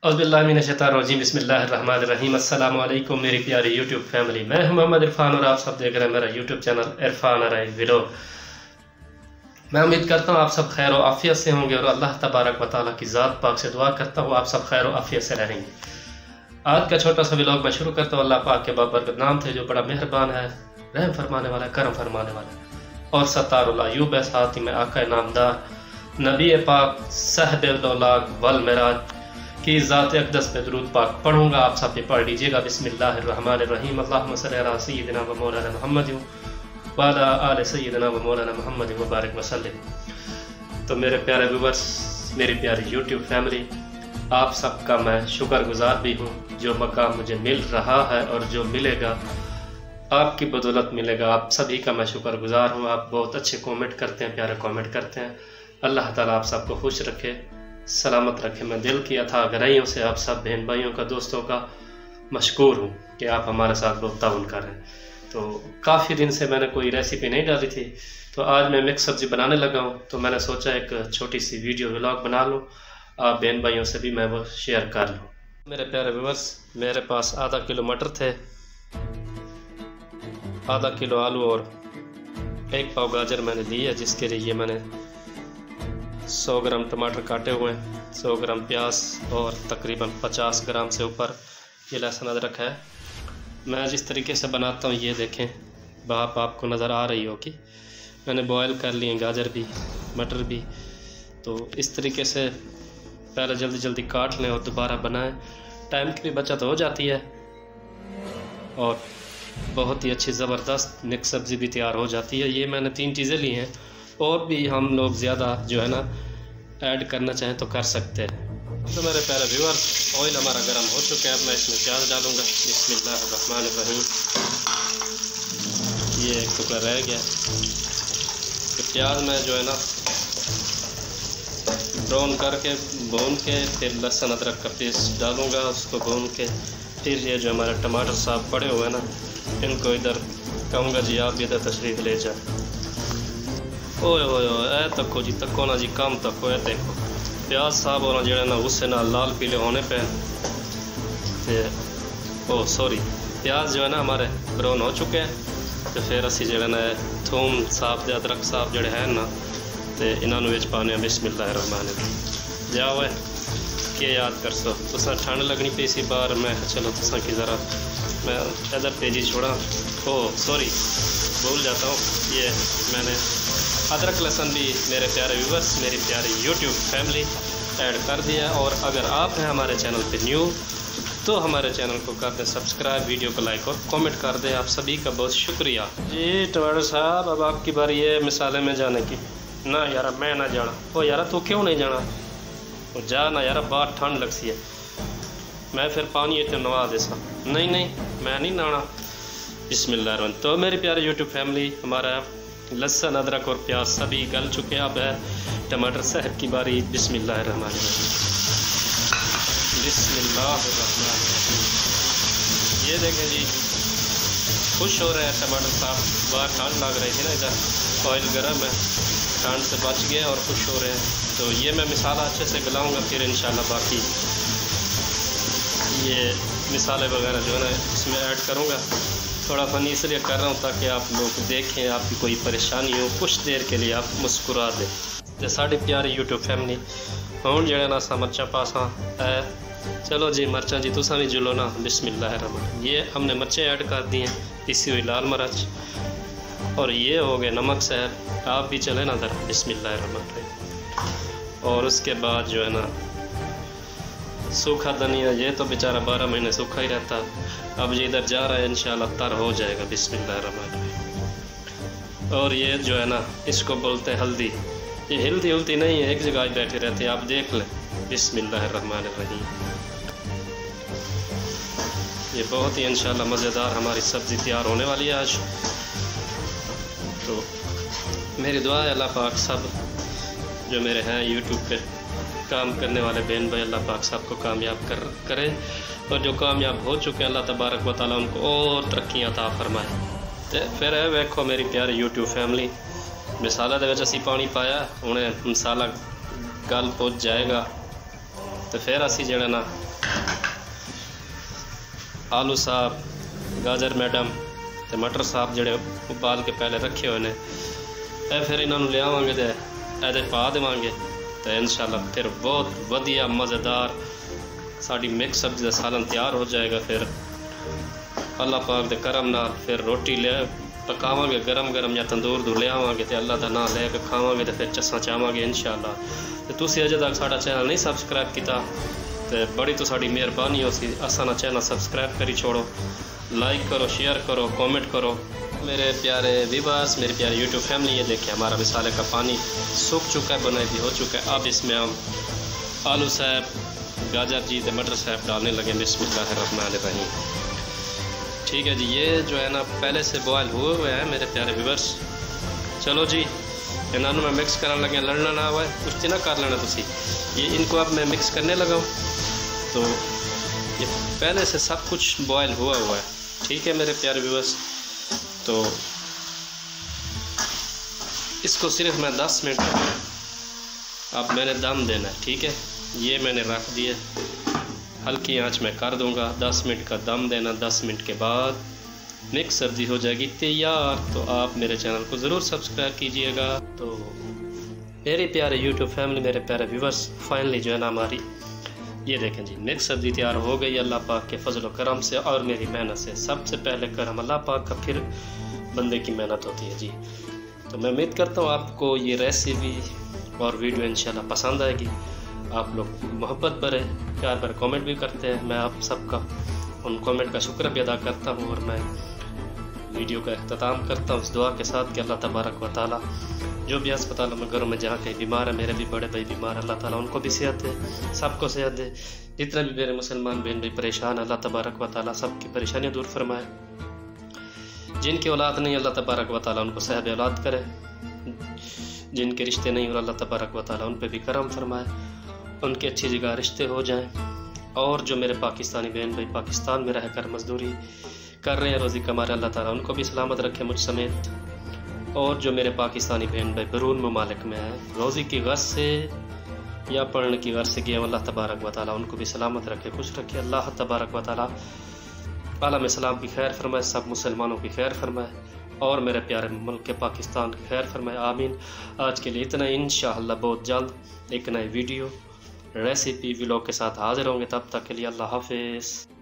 औज़ुबिल्लाहिमिनश्शैतानिर्रजीम बिस्मिल्लाहिर्रहमानिर्रहीम। अस्सलाम वालेकुम मेरी प्यारी यूट्यूब फैमिली। मैं हूं मोहम्मद इरफान और आप सब देख रहे हैं मेरा यूट्यूब चैनल इरफान अराई व्लॉग। मैं उम्मीद करता हूं आप सब खैर व आफियत से होंगे और अल्लाह तबारक व तआला की ज़ात पाक से दुआ करता हूं आप सब खैर व आफियत से रहेंगे। आज का छोटा सा व्लॉग मैं शुरू करता हूँ। अल्लाह पाक के बाबरकत नाम थे जो बड़ा मेहरबान है, रहम फरमाने वाला, करम फरमाने वाला और सत्तारुल अयूब है। साथ ही में आका नामदार नबी पाक साहिब वल मेराज की ज़ात अक़दस पे दुरूद पाक पढ़ूंगा, आप सब भी पढ़ लीजिएगा। बिस्मिल्लाहिर्रहमानिर्रहीम। अल्लाहुम्मा सल्लि अला सय्यिदिना व मौलाना मुहम्मद व अला आलि सय्यिदिना व मौलाना मुहम्मद व बारिक वसल्लम। तो मेरे प्यारे व्यूअर्स, मेरी प्यारी यूट्यूब फैमिली, आप सबका मैं शुक्रगुजार भी हूँ। जो मकाम मुझे मिल रहा है और जो मिलेगा आपकी बदौलत मिलेगा, आप सभी का मैं शुक्रगुजार हूँ। आप बहुत अच्छे कमेंट करते हैं, प्यारे कमेंट करते हैं। अल्लाह ताला आप सबको खुश रखे, सलामत रखे। मैं दिल की अथाह गहराइयों से आप सब बहन भाइयों का, दोस्तों का मशकूर हूँ कि आप हमारे साथ बहुत ताउन कर रहे हैं। तो काफ़ी दिन से मैंने कोई रेसिपी नहीं डाली थी, तो आज मैं मिक्स सब्ज़ी बनाने लगा हूँ। तो मैंने सोचा एक छोटी सी वीडियो व्लॉग बना लूँ, आप बहन भाइयों से भी मैं वो शेयर कर लूँ। मेरे प्यारे व्यूअर्स, मेरे पास आधा किलो मटर थे, आधा किलो आलू और 1 पाव गाजर मैंने ली है, जिसके लिए ये मैंने 100 ग्राम टमाटर काटे हुए हैं, 100 ग्राम प्याज और तकरीबन 50 ग्राम से ऊपर ये लहसुन अदरक है। मैं जिस तरीके से बनाता हूँ ये देखें, भाप आपको नज़र आ रही होगी। मैंने बॉयल कर लिए गाजर भी मटर भी। तो इस तरीके से पहले जल्दी जल्दी काट लें और दोबारा बनाएं, टाइम की भी बचत हो जाती है और बहुत ही अच्छी ज़बरदस्त मिक्स सब्ज़ी भी तैयार हो जाती है। ये मैंने 3 चीज़ें ली हैं, और भी हम लोग ज़्यादा जो है ना ऐड करना चाहें तो कर सकते हैं। तो मेरे प्यारे व्यूअर्स, ऑयल हमारा गर्म हो चुका है। अब मैं इसमें प्याज डालूँगा। बिस्मिल्लाहिर्रहमानिर्रहीम। ये एक टुकड़ा रह गया। तो प्याज में जो है ना ब्राउन करके भून के फिर लहसुन अदरक का पेस्ट डालूँगा, उसको भून के फिर ये जो हमारे टमाटर साफ पड़े हुए हैं ना, इनको इधर कहूँगा जी आप भी इधर तशरीफ़ ले जाए। ओए ओए ओए तको जी, तको ना जी, कम तको। है देखो प्याज साहब और जो ना उससे ना लाल पीले होने पे ओ सॉरी प्याज जो है ना हमारे ब्राउन हो चुके हैं। तो फिर असी जो ना थूम साफ दे अदरक साफ जड़े हैं ना, तो इन्होंने विच पाने। बिस्मिल्लाहिर्रहमानिर्रहीम। जाओ है के याद कर सो तुसा ठंड लगनी पी सी बार, मैं चलो तुसा की ज़रा मैं इधर तेजी छोड़ा। ओ सॉरी भूल जाता हूँ, ये मैंने अदरक लहसुन भी मेरे प्यारे व्यूवर्स, मेरी प्यारी यूट्यूब फैमिली ऐड कर दिया। और अगर आप हैं हमारे चैनल पे न्यू तो हमारे चैनल को कर दें सब्सक्राइब, वीडियो को लाइक और कमेंट कर दें। आप सभी का बहुत शुक्रिया जी। टमाटर साहब, अब आपकी बारी है मिसाले में जाने की। ना यार मैं ना जाना। ओ यार तू क्यों नहीं जाना? वो जा ना यार, बात ठंड लगती है। मैं फिर पानी इतने नवा दे सा। नहीं नहीं मैं नहीं नहाना। बिस्मिल्लाह। तो मेरी प्यारी यूट्यूब फैमिली, हमारा लहसुन अदरक और प्याज सभी गल चुके। अब है टमाटर साहब की बारी। बिस्मिल्लाहिर्रहमानिर्रहीम। बिस्मिल्लाहिर्रहमानिर्रहीम। ये देखें जी, खुश हो रहे हैं टमाटर साहब। बाहर ठंड लग रही थी ना, इधर ऑयल गर्म है, ठंड से बच गए और खुश हो रहे हैं। तो ये मैं मिसाला अच्छे से गलाऊंगा, फिर इंशाल्लाह बाकी ये मिसाले वगैरह जो है ना इसमें ऐड करूँगा। थोड़ा फनी इसलिए कर रहा हूँ ताकि आप लोग देखें, आपकी कोई परेशानी हो कुछ देर के लिए आप मुस्कुरा दें। तो साड़ी प्यारी यूट्यूब फैमिली हूँ जो ना सा मर्चा पासा है। चलो जी मर्चा जी तुसा भी जुलो ना। बिस्मिल्लाहिर्रहमानिर्रहीम। ये हमने मिर्चें ऐड कर दी हैं, पिसी हुई लाल मिर्च, और ये हो गए नमक शहर। आप भी चले ना ज़रा। बिस्मिल्लाहिर्रहमानिर्रहीम। और उसके बाद जो है ना सूखा धनिया, ये तो बेचारा 12 महीने सूखा ही रहता। अब ये इधर जा रहा है, इंशाल्लाह तर हो जाएगा। बिस्मिल्लाहिर्रहमानिर्रहीम। और ये जो है ना इसको बोलते हैं हल्दी। ये हिलती हुलती नहीं है, एक जगह ही बैठे रहते हैं, आप देख लें। बिस्मिल्लाहिर्रहमानिर्रहीम। ये बहुत ही इंशाल्लाह मज़ेदार हमारी सब्ज़ी तैयार होने वाली है आज। तो मेरी दुआ है अल्लाह पाक सब जो मेरे हैं यूट्यूब पे काम करने वाले बहन भाई, अल्लाह पाक सबको कामयाब करे। और जो कामयाब हो चुके हैं अल्लाह तबारक व तआला उनको और तरक्कियां अता फरमाए। तो फिर वेखो मेरी प्यारी यूट्यूब फैमिली, मिसाला दे विच असीं पानी पाया, हुणे मसाला गल पुज जाएगा तो फिर असी जड़ा ना आलू साहब, गाजर मैडम तो मटर साहब जड़े उबाल के पहले रखे हुए ने फिर इन्होंने लियावांगे तो ये पा देवांगे तो इंशाल्लाह फिर बहुत वधिया मज़ेदार साड़ी मिक्स सब्जी का सालन तैयार हो जाएगा। फिर अल्लाह पाक दे करम नाल फिर रोटी ले पकावांगे गरम गरम या तंदूर दूर ले आवांगे तो अल्लाह दा नाम लेके खावांगे तो फिर चस्सा चावांगे इंशाल्लाह। तो तुसी अजे तक साडा चैनल नहीं सबसक्राइब किया तो बड़ी तो साड़ी मेहरबानी हो सी असा ना चैनल सबसक्राइब करी छोड़ो, लाइक करो, शेयर करो, कमेंट करो। मेरे प्यारे व्यूअर्स, मेरी प्यारी यूट्यूब फैमिली, ये देखिए हमारा मिसाले का पानी सूख चुका है, बनाई भी हो चुका है। अब इसमें हम आलू साहब, गाजर जी तो मटर साहब डालने लगे। बिस्मिल्लाहिर्रहमानिर्रहीम। ठीक है जी, ये जो है ना पहले से बॉयल हुए हुए हैं मेरे प्यारे व्यूअर्स। चलो जी इन्होंने मैं मिक्स करने लगे, लड़ना ना हुआ कुछ ना कर लेना तुसी। ये इनको अब मैं मिक्स करने लगा हूँ तो ये पहले से सब कुछ बॉयल हुआ हुआ है। ठीक है मेरे प्यारे व्यूअर्स, तो इसको सिर्फ मैं 10 मिनट अब मैंने दम देना है। ठीक है, ये मैंने रख दिया, हल्की आंच में कर दूंगा। 10 मिनट का दम देना, 10 मिनट के बाद मिक्स सब्जी हो जाएगी तैयार। तो आप मेरे चैनल को ज़रूर सब्सक्राइब कीजिएगा। तो मेरे प्यारे यूट्यूब फैमिली, मेरे प्यारे व्यूवर्स, फाइनली जो है ना हमारी ये देखें जी मिक्स सब्जी तैयार हो गई अल्लाह पाक के फजल व करम से और मेरी मेहनत से। सबसे पहले करम अल्लाह पाक का, फिर बंदे की मेहनत होती है जी। तो मैं उम्मीद करता हूँ आपको ये रेसिपी और वीडियो इंशाल्लाह पसंद आएगी। आप लोग मोहब्बत भरे प्यार भरे कमेंट भी करते हैं, मैं आप सबका उन कमेंट का शुक्र भी अदा करता हूँ। और मैं वीडियो का अख्ताम करता हूँ इस दुआ के साथ कि अल्लाह तबारक व तआला जो भी अस्पतालों में घरों में जहाँ कहीं बीमार है, मेरे भी बड़े भाई बीमार, अल्लाह ताला उनको भी सेहत दे, सबको सेहत दे। जितने भी मेरे मुसलमान बहन भाई परेशान, अल्लाह तबारक व तआला सबकी परेशानियाँ दूर फरमाए। जिनकी औलाद नहीं अल्लाह तबारक व तआला उनको साहिब औलाद करे, जिनके रिश्ते नहीं और अल्लाह तबारक व तआला उन पर भी करम फरमाए, उनकी अच्छी जगह रिश्ते हो जाएँ। और जो मेरे पाकिस्तानी बहन भाई पाकिस्तान में रहकर मजदूरी कर रहे हैं, रोज़ी कमा रहे, अल्लाह ताला उनको भी सलामत रखे मुझ समेत। और जो मेरे पाकिस्तानी बहन भाई बैरून ममालिक में है, रोज़ी की गर्ज से या पढ़ने की गर्ज से गए, अल्लाह तबारक व तआला उनको भी सलामत रखे, खुश रखे। अल्लाह तबारक व तआला आलम इस्लाम की खैर फरमाए, सब मुसलमानों की खैर फरमाए और मेरे प्यारे मुल्क के पाकिस्तान की खैर फरमाए, आमीन। आज के लिए इतना, इंशाअल्लाह बहुत जल्द एक नई वीडियो रेसिपी व्लॉग के साथ हाजिर होंगे। तब तक के लिए अल्लाह हाफिज़।